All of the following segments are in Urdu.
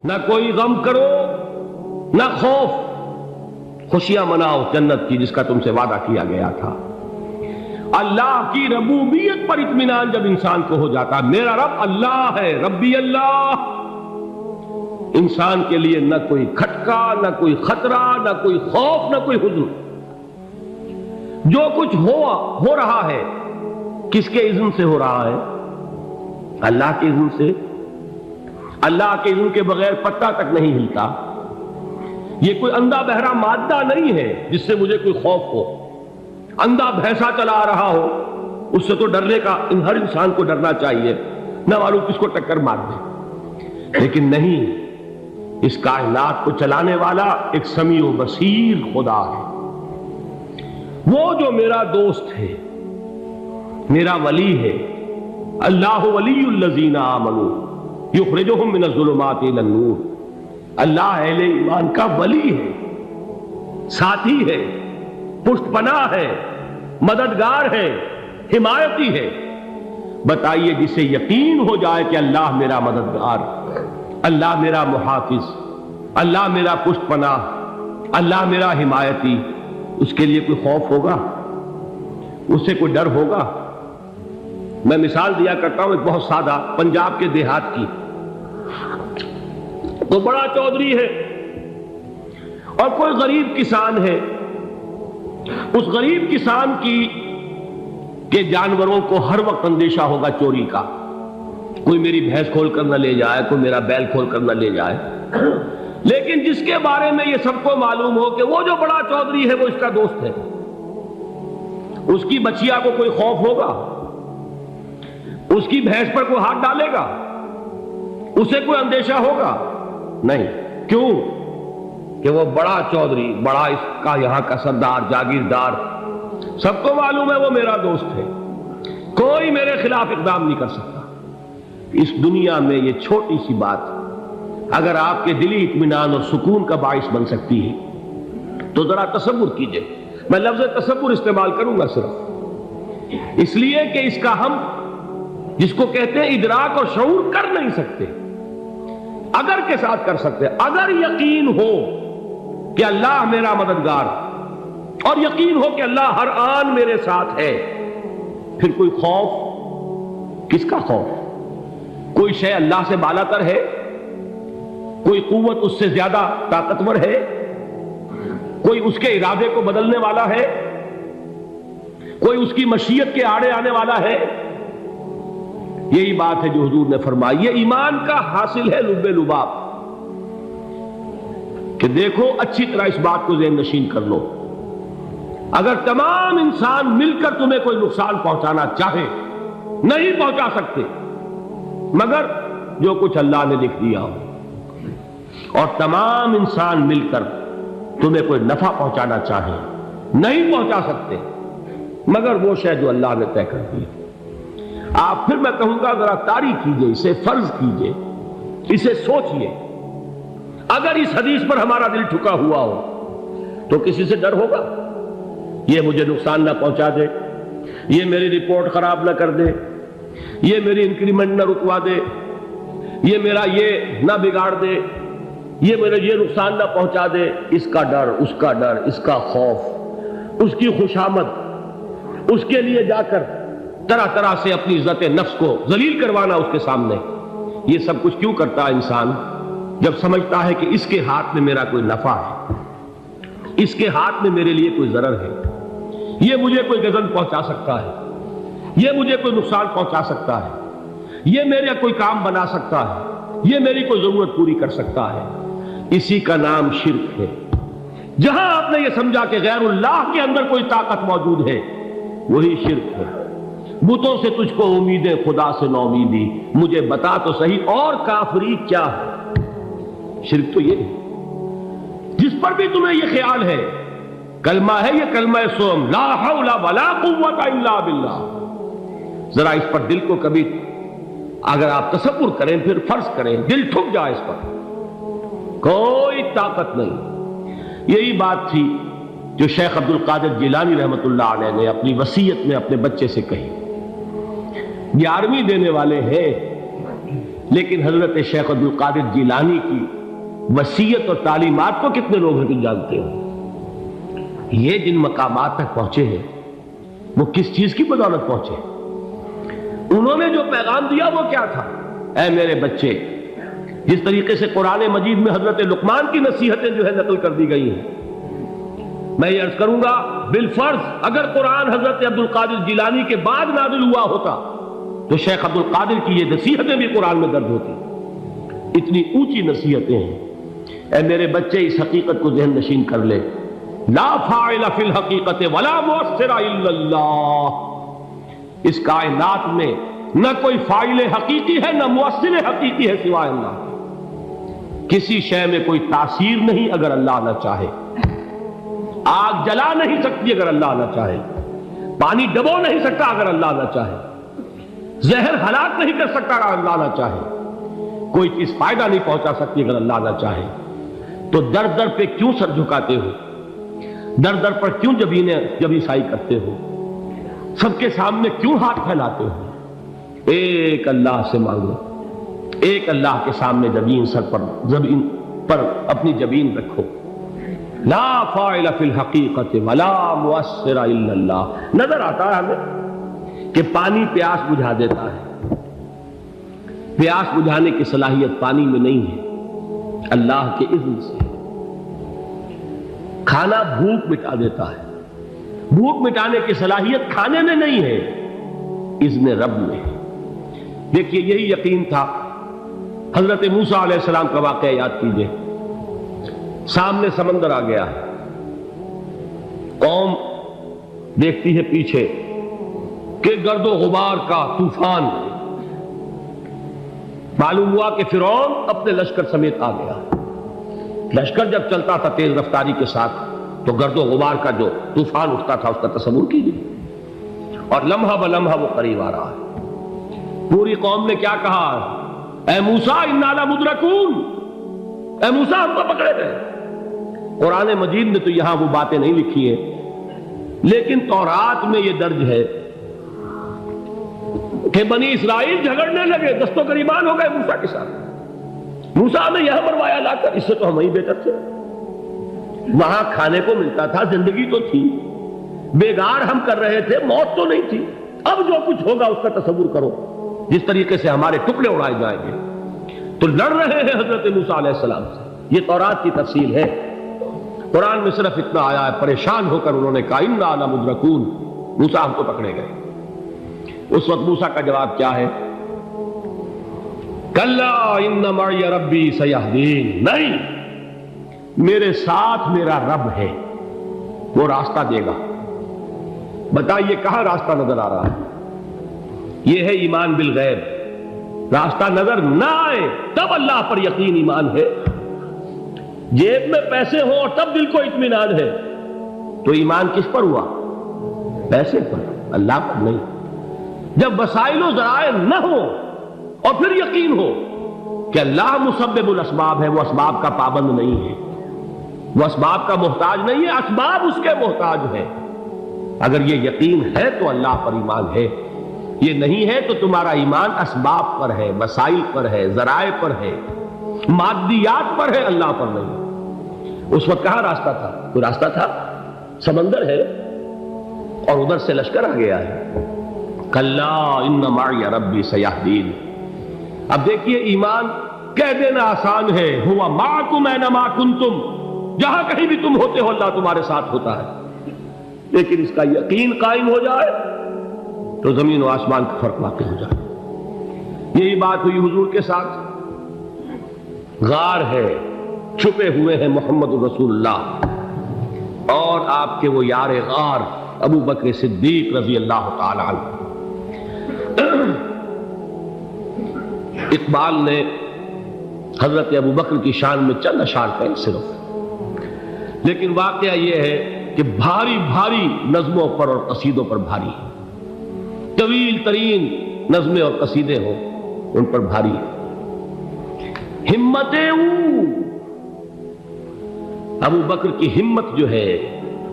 نہ کوئی غم کرو نہ خوف، خوشیاں مناؤ جنت کی جس کا تم سے وعدہ کیا گیا تھا۔ اللہ کی ربوبیت پر اطمینان جب انسان کو ہو جاتا، میرا رب اللہ ہے، ربی اللہ، انسان کے لیے نہ کوئی کھٹکا، نہ کوئی خطرہ، نہ کوئی خوف، نہ کوئی حزن۔ جو کچھ ہو رہا ہے کس کے اذن سے ہو رہا ہے؟ اللہ کے اذن سے۔ اللہ کے اذن کے بغیر پتہ تک نہیں ہلتا۔ یہ کوئی اندھا بہرا مادہ نہیں ہے جس سے مجھے کوئی خوف ہو۔ اندھا بھینسا چلا رہا ہو اس سے تو ڈرنے کا ہر انسان کو ڈرنا چاہیے، نہ معلوم کس کو ٹکر مار دے۔ لیکن نہیں، اس کائنات کو چلانے والا ایک سمیع و بصیر خدا ہے۔ وہ جو میرا دوست ہے، میرا ولی ہے۔ اللہ ولی الذین آمنوا یخرجہم من الظلمات الی النور۔ اللہ اہل ایمان کا ولی ہے، ساتھی ہے، پشت پناہ ہے، مددگار ہے، حمایتی ہے۔ بتائیے جسے یقین ہو جائے کہ اللہ میرا مددگار، اللہ میرا محافظ، اللہ میرا پشت پناہ، اللہ میرا حمایتی، اس کے لیے کوئی خوف ہوگا؟ اس سے کوئی ڈر ہوگا؟ میں مثال دیا کرتا ہوں ایک بہت سادہ، پنجاب کے دیہات کی۔ تو بڑا چودھری ہے اور کوئی غریب کسان ہے۔ اس غریب کسان کے جانوروں کو ہر وقت اندیشہ ہوگا چوری کا، کوئی میری بھینس کھول کر نہ لے جائے، کوئی میرا بیل کھول کر نہ لے جائے۔ لیکن جس کے بارے میں یہ سب کو معلوم ہو کہ وہ جو بڑا چودھری ہے وہ اس کا دوست ہے، اس کی بچیا کو کوئی خوف ہوگا؟ اس کی بھینس پر کوئی ہاتھ ڈالے گا؟ اسے کوئی اندیشہ ہوگا؟ نہیں۔ کیوں؟ کہ وہ بڑا چودھری، بڑا اس کا یہاں کا سردار، جاگیردار، سب کو معلوم ہے وہ میرا دوست ہے، کوئی میرے خلاف اقدام نہیں کر سکتا۔ اس دنیا میں یہ چھوٹی سی بات اگر آپ کے دلی اطمینان اور سکون کا باعث بن سکتی ہے تو ذرا تصور کیجئے۔ میں لفظ تصور استعمال کروں گا صرف اس لیے کہ اس کا ہم جس کو کہتے ہیں ادراک اور شعور کر نہیں سکتے، اگر کے ساتھ کر سکتے۔ اگر یقین ہو کہ اللہ میرا مددگار اور یقین ہو کہ اللہ ہر آن میرے ساتھ ہے، پھر کوئی خوف؟ کس کا خوف؟ کوئی شے اللہ سے بالا تر ہے؟ کوئی قوت اس سے زیادہ طاقتور ہے؟ کوئی اس کے ارادے کو بدلنے والا ہے؟ کوئی اس کی مشیت کے آڑے آنے والا ہے؟ یہی بات ہے جو حضور نے فرمائی، یہ ایمان کا حاصل ہے لب لباب، کہ دیکھو اچھی طرح اس بات کو ذہن نشین کر لو۔ اگر تمام انسان مل کر تمہیں کوئی نقصان پہنچانا چاہے، نہیں پہنچا سکتے مگر جو کچھ اللہ نے لکھ دیا ہو، اور تمام انسان مل کر تمہیں کوئی نفع پہنچانا چاہے، نہیں پہنچا سکتے مگر وہ شے جو اللہ نے طے کر دی۔ آپ پھر میں کہوں گا ذرا طاری کیجئے، اسے فرض کیجئے، اسے سوچئے۔ اگر اس حدیث پر ہمارا دل ٹھکا ہوا ہو تو کسی سے ڈر ہوگا؟ یہ مجھے نقصان نہ پہنچا دے، یہ میری رپورٹ خراب نہ کر دے، یہ میری انکریمنٹ نہ رکوا دے، یہ میرا یہ نہ بگاڑ دے، یہ میرے یہ نقصان نہ پہنچا دے۔ اس کا ڈر، اس کا ڈر، اس کا خوف، اس کی خوشامد، اس کے لیے جا کر طرح طرح سے اپنی عزت نفس کو ذلیل کروانا اس کے سامنے، یہ سب کچھ کیوں کرتا ہے انسان؟ جب سمجھتا ہے کہ اس کے ہاتھ میں میرا کوئی نفع ہے، اس کے ہاتھ میں میرے لیے کوئی ضرر ہے، یہ مجھے کوئی غضب پہنچا سکتا ہے، یہ مجھے کوئی نقصان پہنچا سکتا ہے، یہ میرا کوئی کام بنا سکتا ہے، یہ میری کوئی ضرورت پوری کر سکتا ہے، اسی کا نام شرک ہے۔ جہاں آپ نے یہ سمجھا کہ غیر اللہ کے اندر کوئی طاقت موجود ہے، وہی شرک ہے۔ بتوں سے تجھ کو امیدیں، خدا سے نو امیدی، مجھے بتا تو صحیح اور کافری کیا ہے؟ شرک تو یہ ہے۔ جس پر بھی تمہیں یہ خیال ہے، کلمہ ہے یہ کلمہ سوم، لا حول ولا قوت الا باللہ، ذرا اس پر دل کو کبھی اگر آپ تصور کریں، پھر فرض کریں، دل ٹھک جائے اس پر، کوئی طاقت نہیں۔ یہی بات تھی جو شیخ عبد القادر جیلانی رحمۃ اللہ علیہ نے اپنی وصیت میں اپنے بچے سے کہی۔ 11ویں دینے والے ہیں، لیکن حضرت شیخ عبد القادر جیلانی کی وصیت اور تعلیمات کو کتنے لوگ ہیں جانتے ہو؟ یہ جن مقامات تک پہنچے ہیں وہ کس چیز کی بدولت پہنچے؟ انہوں نے جو پیغام دیا وہ کیا تھا؟ اے میرے بچے، جس طریقے سے قرآن مجید میں حضرت لقمان کی نصیحتیں جو ہے نقل کر دی گئی ہیں، میں یہ عرض کروں گا بالفرض اگر قرآن حضرت عبد القادر جیلانی کے بعد نازل ہوا ہوتا تو شیخ عبد القادر کی یہ نصیحتیں بھی قرآن میں درج ہوتی۔ اتنی اونچی نصیحتیں ہیں۔ اے میرے بچے، اس حقیقت کو ذہن نشین کر لے، لا فاعل فی الحقیقت ولا مؤثر الا اللہ۔ اس کائنات میں نہ کوئی فاعل حقیقی ہے نہ مؤثر حقیقی ہے سوائے اللہ۔ کسی شے میں کوئی تاثیر نہیں اگر اللہ نہ چاہے۔ آگ جلا نہیں سکتی اگر اللہ نہ چاہے، پانی ڈبو نہیں سکتا اگر اللہ نہ چاہے، زہر ہلاک نہیں کر سکتا اگر اللہ نہ چاہے، کوئی چیز فائدہ نہیں پہنچا سکتی اگر اللہ نہ چاہے۔ تو در در پہ کیوں سر جھکاتے ہو؟ در در پر کیوں جبیں سائی کرتے ہو؟ سب کے سامنے کیوں ہاتھ پھیلاتے ہو؟ ایک اللہ سے مانگو، ایک اللہ کے سامنے زمین پر اپنی جبین رکھو۔ لا فاعل فی الحقیقت ولا مؤثر الا اللہ۔ نظر آتا ہے ہمیں کہ پانی پیاس بجھا دیتا ہے، پیاس بجھانے کی صلاحیت پانی میں نہیں ہے، اللہ کے اذن سے۔ کھانا بھوک مٹا دیتا ہے، بھوک مٹانے کی صلاحیت کھانے میں نہیں ہے، اذن رب میں ہے۔ دیکھیے یہی یقین تھا حضرت موسیٰ علیہ السلام کا واقعہ یاد کیجئے۔ سامنے سمندر آ گیا ہے، قوم دیکھتی ہے پیچھے کہ گرد و غبار کا طوفان۔ معلوم ہوا کہ فرعون اپنے لشکر سمیت آ گیا۔ لشکر جب چلتا تھا تیز رفتاری کے ساتھ تو گرد و غبار کا جو طوفان اٹھتا تھا اس کا تصور کیجیے، اور لمحہ بلمحہ وہ قریب آ رہا ہے۔ پوری قوم نے کیا کہا؟ اے موسیٰ انا لمدرکون، اے موسیٰ ہم کو پکڑے گئے۔ قرآن مجید نے تو یہاں وہ باتیں نہیں لکھی ہیں، لیکن تورات میں یہ درج ہے کہ بنی اسرائیل جھگڑنے لگے، دست و گریبان ہو گئے موسیٰ کے ساتھ۔ موسیٰ نے یہاں مروایا لا کر، اس سے تو ہم ہی بہتر تھے، وہاں کھانے کو ملتا تھا، زندگی تو تھی، بیگار ہم کر رہے تھے، موت تو نہیں تھی۔ اب جو کچھ ہوگا اس کا تصور کرو، جس طریقے سے ہمارے ٹکڑے اڑائے جائیں گے۔ تو لڑ رہے ہیں حضرت موسیٰ علیہ السلام سے۔ یہ تورات کی تفصیل ہے، قرآن میں صرف اتنا آیا ہے، پریشان ہو کر انہوں نے کہا انا لمدرکون، موسیٰ ہم کو پکڑے گئے۔ اس وقت موسیٰ کا جواب کیا ہے؟ کلا ان معی ربی سیہدین، نہیں، میرے ساتھ میرا رب ہے، وہ راستہ دے گا۔ بتائیے کہاں راستہ نظر آ رہا ہے؟ یہ ہے ایمان بالغیب۔ راستہ نظر نہ آئے تب اللہ پر یقین ایمان ہے۔ جیب میں پیسے ہوں اور تب دل کو اطمینان ہے تو ایمان کس پر ہوا؟ پیسے پر، اللہ پر نہیں۔ جب وسائل و ذرائع نہ ہو اور پھر یقین ہو کہ اللہ مسبب الاسباب ہے، وہ اسباب کا پابند نہیں ہے، وہ اسباب کا محتاج نہیں ہے، اسباب اس کے محتاج ہے۔ اگر یہ یقین ہے تو اللہ پر ایمان ہے، یہ نہیں ہے تو تمہارا ایمان اسباب پر ہے، وسائل پر ہے، ذرائع پر ہے، مادیات پر ہے، اللہ پر نہیں۔ اس وقت کہاں راستہ تھا؟ کوئی راستہ تھا؟ سمندر ہے اور ادھر سے لشکر آ گیا ہے۔ کلا ان معی ربی سیہدین۔ اب دیکھیے ایمان کہہ دینا آسان ہے، ہوا معکم اینما کنتم، جہاں کہیں بھی تم ہوتے ہو اللہ تمہارے ساتھ ہوتا ہے، لیکن اس کا یقین قائم ہو جائے تو زمین و آسمان کا فرق واقع ہو جائے۔ یہی بات ہوئی حضور کے ساتھ۔ غار ہے، چھپے ہوئے ہیں محمد رسول اللہ اور آپ کے وہ یار غار ابو بکر صدیق رضی اللہ تعالی عنہ۔ اقبال نے حضرت ابو بکر کی شان میں چند اشعار کہیں صرف، لیکن واقعہ یہ ہے کہ بھاری بھاری نظموں پر اور قصیدوں پر بھاری ہے، طویل ترین نظمیں اور قصیدے ہوں ان پر بھاری ہے۔ ہمتیں ابو بکر کی ہمت جو ہے،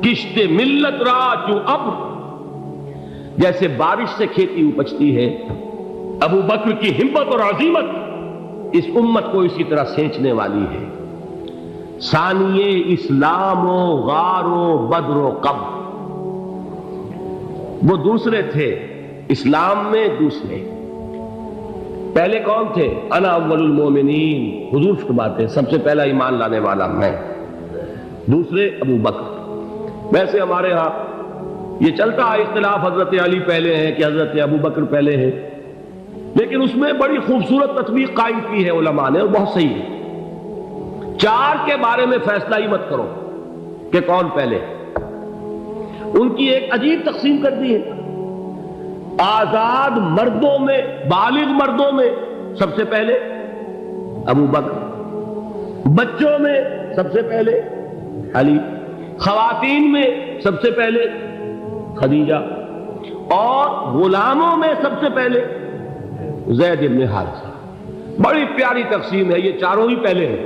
کشت ملت را چوں ابر، جیسے بارش سے کھیتی اپجتی ہے، ابو بکر کی ہمت اور عزیمت اس امت کو اسی طرح سینچنے والی ہے۔ ثانیے اسلام و غار و بدر و قبر، وہ دوسرے تھے اسلام میں، دوسرے پہلے کون تھے؟ انا اول المومنین، حضور فرماتے ہیں سب سے پہلا ایمان لانے والا میں، دوسرے ابو بکر۔ ویسے ہمارے ہاں یہ چلتا ہے اختلاف، حضرت علی پہلے ہیں کہ حضرت ابو بکر پہلے ہیں، لیکن اس میں بڑی خوبصورت تطبیق قائم کی ہے علماء نے، اور بہت صحیح ہے۔ چار کے بارے میں فیصلہ ہی مت کرو کہ کون پہلے، ان کی ایک عجیب تقسیم کر دی ہے۔ آزاد مردوں میں، بالغ مردوں میں سب سے پہلے ابو بکر، بچوں میں سب سے پہلے علی، خواتین میں سب سے پہلے خدیجہ، اور غلاموں میں سب سے پہلے زید بن حارثہ۔ بڑی پیاری تقسیم ہے، یہ چاروں ہی پہلے ہیں،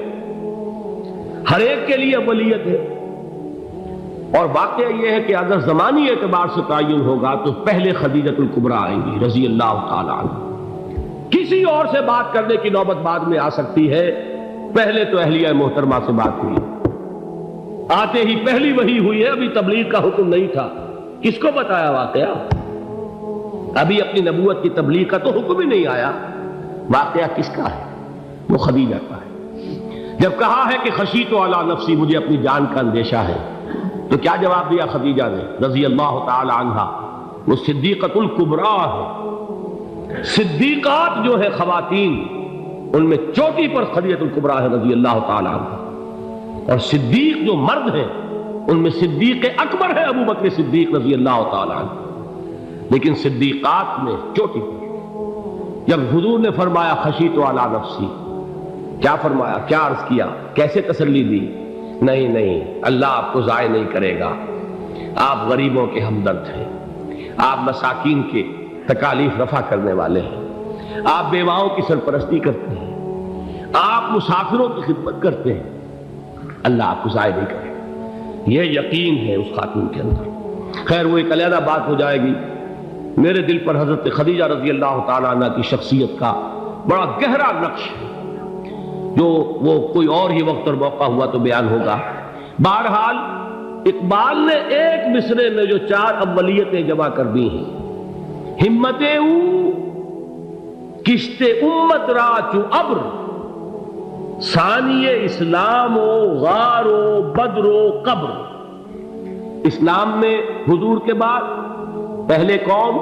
ہر ایک کے لیے اولیت ہے۔ اور واقعہ یہ ہے کہ اگر زمانی اعتبار سے تعین ہوگا تو پہلے خدیجۃ الکبریٰ آئیں گی رضی اللہ تعالی عنہ، کسی اور سے بات کرنے کی نوبت بعد میں آ سکتی ہے، پہلے تو اہلیہ محترمہ سے بات ہوئی، آتے ہی پہلی وحی ہوئی ہے، ابھی تبلیغ کا حکم نہیں تھا۔ کس کو بتایا واقعہ؟ ابھی اپنی نبوت کی تبلیغ کا تو حکم ہی نہیں آیا، واقعہ کس کا ہے؟ وہ خدیجہ کا ہے۔ جب کہا ہے کہ خشیت علی نفسی، مجھے اپنی جان کا اندیشہ ہے، تو کیا جواب دیا خدیجہ نے رضی اللہ تعالی عنہا؟ وہ صدیقۃ الکبریٰ ہے، صدیقات جو ہے خواتین ان میں چوٹی پر خدیجۃ الکبریٰ ہے رضی اللہ تعالی عنہا، اور صدیق جو مرد ہیں ان میں صدیق اکبر ہے ابو بکر صدیق رضی اللہ تعالی عنہ، لیکن صدیقات میں چوٹی پر۔ جب حضور نے فرمایا خشیت علی نفسی، کیا فرمایا، کیا عرض کیا، کیسے تسلی دی؟ نہیں نہیں، اللہ آپ کو ضائع نہیں کرے گا، آپ غریبوں کے ہمدرد ہیں، آپ مساکین کے تکالیف رفع کرنے والے ہیں، آپ بیواؤں کی سرپرستی کرتے ہیں، آپ مسافروں کی خدمت کرتے ہیں، اللہ آپ کو ضائع نہیں کرے گا۔ یہ یقین ہے اس خاتون کے اندر۔ خیر وہ ایک علیحدہ بات ہو جائے گی۔ میرے دل پر حضرت خدیجہ رضی اللہ تعالیٰ عنہ کی شخصیت کا بڑا گہرا نقش ہے، جو وہ کوئی اور ہی وقت اور موقع ہوا تو بیان ہوگا۔ بہرحال اقبال نے ایک مصرے میں جو چار اولیتیں جمع کر دی ہیں، ہمتیں او کشت امت را چو ابر، ثانی اسلام و غار و بدر و قبر۔ اسلام میں حضور کے بعد پہلے کون؟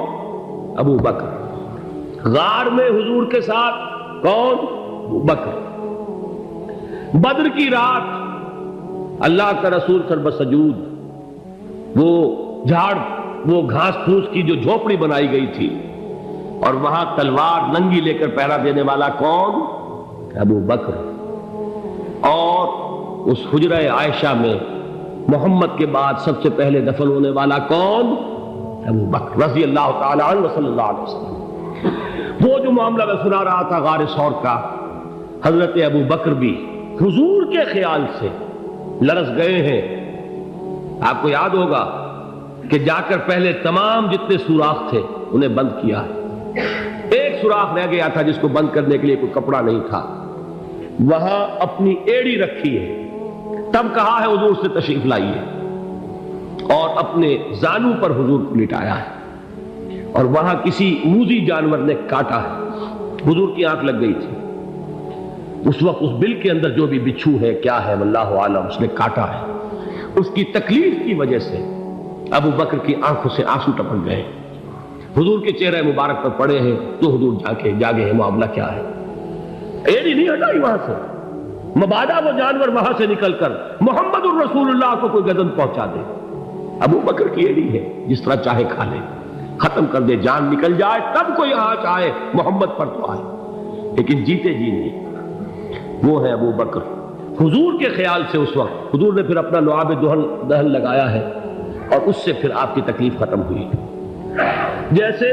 ابو بکر۔ غار میں حضور کے ساتھ کون؟ ابو بکر۔ بدر کی رات اللہ کا رسول سربسجود وہ جھاڑ، وہ گھاس پھوس کی جو جھوپڑی بنائی گئی تھی، اور وہاں تلوار ننگی لے کر پہرا دینے والا کون؟ ابو بکر۔ اور اس حجرہ عائشہ میں محمد کے بعد سب سے پہلے دفن ہونے والا کون؟ ابو بکر رضی اللہ تعالی عنہ وصلی اللہ علیہ وسلم۔ وہ جو معاملہ میں سنا رہا تھا غار ثور کا، حضرت ابو بکر بھی حضور کے خیال سے لرز گئے ہیں۔ آپ کو یاد ہوگا کہ جا کر پہلے تمام جتنے سوراخ تھے انہیں بند کیا ہے، ایک سوراخ رہ گیا تھا جس کو بند کرنے کے لیے کوئی کپڑا نہیں تھا، وہاں اپنی ایڑی رکھی ہے، تب کہا ہے حضور سے تشریف لائیے، اور اپنے زانو پر حضور کو لٹایا ہے، اور وہاں کسی موذی جانور نے کاٹا ہے، حضور کی آنکھ لگ گئی تھی، اس وقت اس بل کے اندر جو بھی بچھو ہے کیا ہے واللہ عالم، اس نے کاٹا ہے، اس کی تکلیف کی وجہ سے ابو بکر کی آنکھوں سے آنسو ٹپک گئے، حضور کے چہرے مبارک پر پڑے ہیں، تو حضور جاگے ہیں، معاملہ کیا ہے؟ ایڑی نہیں ہٹائی وہاں سے، مبادا وہ جانور وہاں سے نکل کر محمد الرسول اللہ کو کوئی گزن پہنچا دے، ابو بکر کی ایڑی ہے، جس طرح چاہے کھا لے، ختم کر دے، جان نکل جائے تب کوئی آنچ آئے، محمد پر تو آئے، لیکن جیتے جی نہیں۔ وہ ہے ابو بکر۔ حضور کے خیال سے اس وقت حضور نے پھر اپنا لعاب دہن لگایا ہے، اور اس سے پھر آپ کی تکلیف ختم ہوئی۔ جیسے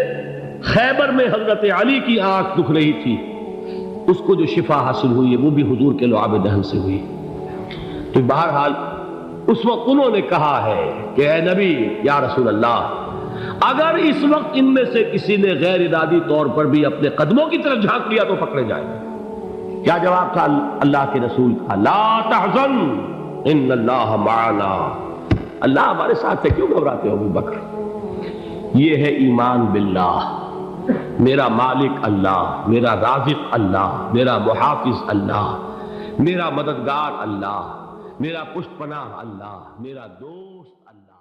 خیبر میں حضرت علی کی آنکھ دکھ رہی تھی، اس کو جو شفا حاصل ہوئی ہے وہ بھی حضور کے لعاب دہن سے ہوئی۔ تو بہرحال اس وقت انہوں نے کہا ہے کہ اے نبی یا رسول اللہ، اگر اس وقت ان میں سے کسی نے غیر ارادی طور پر بھی اپنے قدموں کی طرف جھانک لیا تو پکڑے جائیں گے، کیا جواب تھا اللہ کے رسول کا؟ لا تحزن ان اللہ معنا، اللہ ہمارے ساتھ ہے، کیوں گھبراتے ہو ابو بکر؟ یہ ہے ایمان باللہ، میرا مالک اللہ، میرا رازق اللہ، میرا محافظ اللہ، میرا مددگار اللہ، میرا پشت پناہ اللہ، میرا دوست اللہ۔